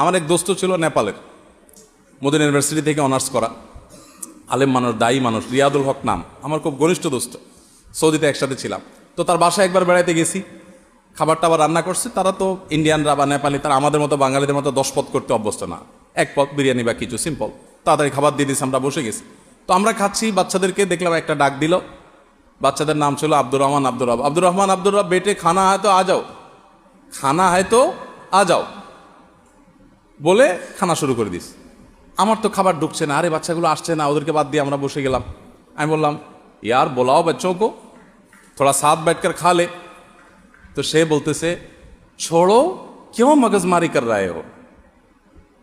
আমার এক দোস্ত ছিল নেপালের, মদিনা ইউনিভার্সিটি থেকে অনার্স করা, আলেম মানুষ, দায়ী মানুষ, রিয়াদুল হক নাম, আমার খুব ঘনিষ্ঠ দোস্ত। সৌদিতে একসাথে ছিলাম। তো তার বাসায় একবার বেড়াইতে গেছি, খাবার টাবার রান্না করছে। তারা তো ইন্ডিয়ানরা বা নেপালি, তারা আমাদের মতো বাঙালিদের মতো 10 পদ করতে অভ্যস্ত না, এক পদ বিরিয়ানি বা কিছু সিম্পল। তাড়াতাড়ি খাবার দিয়ে দিয়েছে, আমরা বসে গেছি। তো আমরা খাচ্ছি, বাচ্চাদেরকে দেখলাম একটা ডাক দিল। বাচ্চাদের নাম ছিল আব্দুর রহমান, আব্দুর রহমান, বেটে খানা হয় তো আ যাও, খানা হয় তো আ যাও বলে খানা শুরু করে দিস। আমার তো খাবার ঢুকছে না, আরে বাচ্চাগুলো আসছে না, ওদেরকে বাদ দিয়ে আমরা বসে গেলাম। আমি বললাম ইয়ার বোলাও बच्चों को थोड़ा साथ बैठकर खा ले। तो সে বলতেছে छोड़ो क्यों मगजमारी कर रहे हो,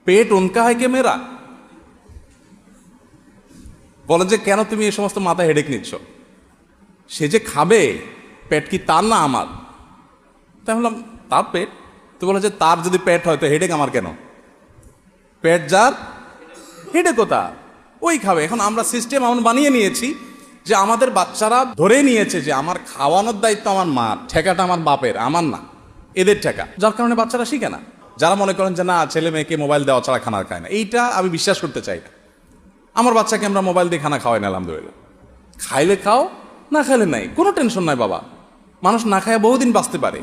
पेट उनका है कि मेरा। বলেন যে কেন তুমি এই সমস্ত মাথা হেডেক নিচ্ছ, সে যে খাবে পেট কি তার না আমার? তাই বললাম তার পেট। তো বলে যে তার যদি পেট হয় তো হেডেক আমার কেন? পেট যার হেডেক কোথা, ওই খাবে। এখন আমরা সিস্টেম এমন বানিয়ে নিয়েছি যে আমাদের বাচ্চারা ধরে নিয়েছে যে আমার খাওয়ানোর দায়িত্ব আমার মার, ঠেকাটা আমার বাপের, আমার না, এদের ঠেকা। যার কারণে বাচ্চারা শিখে না। যারা মনে করেন যে না ছেলে মেয়েকে মোবাইল দেওয়া ছাড়া খানা খায় না, এইটা আমি বিশ্বাস করতে চাই না। আমার বাচ্চাকে আমরা মোবাইল দিয়ে খানা খাওয়াই না, আলহামদুলিল্লাহ। খাইলে খাও, না খাইলে নাই, কোনো টেনশন নাই বাবা। মানুষ না খায়া বহুদিন বাঁচতে পারে।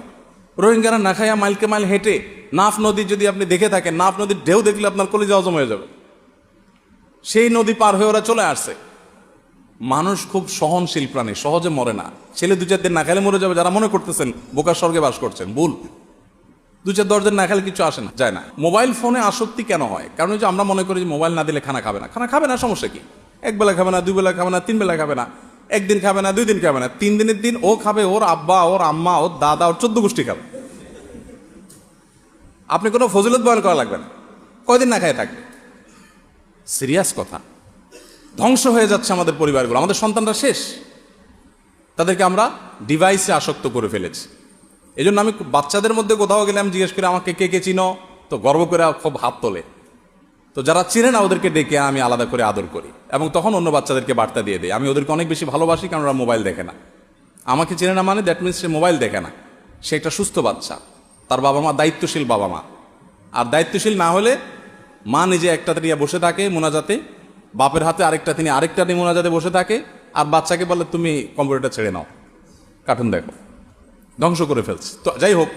রোহিঙ্গারা না খায়া মাইলকে মাইল হেঁটে, নাফ নদী যদি আপনি দেখে থাকেন, নাফ নদীর ঢেউ দেখলে আপনার কলিজা হজম হয়ে যাবে। সেই নদী পার হয়ে ওরা চলে আসছে। মানুষ খুব সহনশীল প্রাণী, সহজে মরে না। ছেলে 2-4 দিন না খেলে মরে যাবে, যারা মনে করতেছেন বোকার স্বর্গে বাস করছেন, ভুল। 2-4-10 দিন না খেলে কিছু আসে না, যায় না। মোবাইল ফোনে আসক্তি কেন হয়? কারণ যে আমরা মনে করি যে মোবাইল না দিলে খানা খাবে না। খানা খাবে না, সমস্যা কি? 1 বেলা খাবে না, 2 বেলা খাবে না, 3 বেলা খাবে না, 1 দিন খাবে না, 2 দিন খাবে না, 3 দিনের দিন ও খাবে, ওর আব্বা, ওর আম্মা, ওর দাদা, ওর 14 গোষ্ঠী খাবে। আপনি কোনো ফজিলত বয়ান করা লাগবে না, কয়দিন না খায় থাকবে। সিরিয়াস কথা। ধ্বংস হয়ে যাচ্ছে আমাদের পরিবারগুলো, আমাদের সন্তানরা শেষ। তাদেরকে আমরা ডিভাইসে আসক্ত করে ফেলেছি। এই জন্য আমি বাচ্চাদের মধ্যে কোথাও গেলে আমি জিজ্ঞেস করি আমাকে কে কে চিনো, তো গর্ব করে খুব হাত তোলে। তো যারা চিনে না ওদেরকে ডেকে আমি আলাদা করে আদর করি, এবং তখন অন্য বাচ্চাদেরকে বার্তা দিয়ে দিই। আমি ওদেরকে অনেক বেশি ভালোবাসি, কারণ ওরা মোবাইল দেখে না। আমাকে চিনে না মানে দ্যাট মিনস সে মোবাইল দেখে না, সে একটা সুস্থ বাচ্চা। তার বাবা মা দায়িত্বশীল বাবা মা। আর দায়িত্বশীল না হলে মা নিজে একটাতে নিয়ে বসে থাকে মোনাজাতে, বাপের হাতে আরেকটা নিয়ে মোনাজাতে বসে থাকে, আর বাচ্চাকে বলে তুমি কম্পিউটারটা ছেড়ে নাও, কার্টুন দেখো। ধ্বংস করে ফেলছে। তো যাই হোক,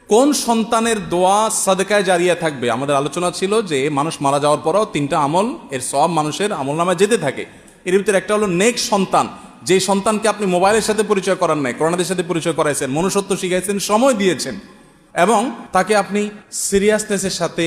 কোন সন্তানের দোয়া সাদকায় জারিয়া থাকবে? আমাদের আলোচনা ছিল যে মানুষ মারা যাওয়ার পরও 3টা আমল, এর সব মানুষের আমল নামায় যেতে থাকে। এর ভিতরে একটা হলো নেক সন্তান, যে সন্তানকে আপনি মোবাইলের সাথে পরিচয় করান নাই, করোনাদের সাথে পরিচয় করাইছেন, মনুষ্যত্ব শিখাইছেন, সময় দিয়েছেন, এবং তাকে আপনি সিরিয়াসনেসের সাথে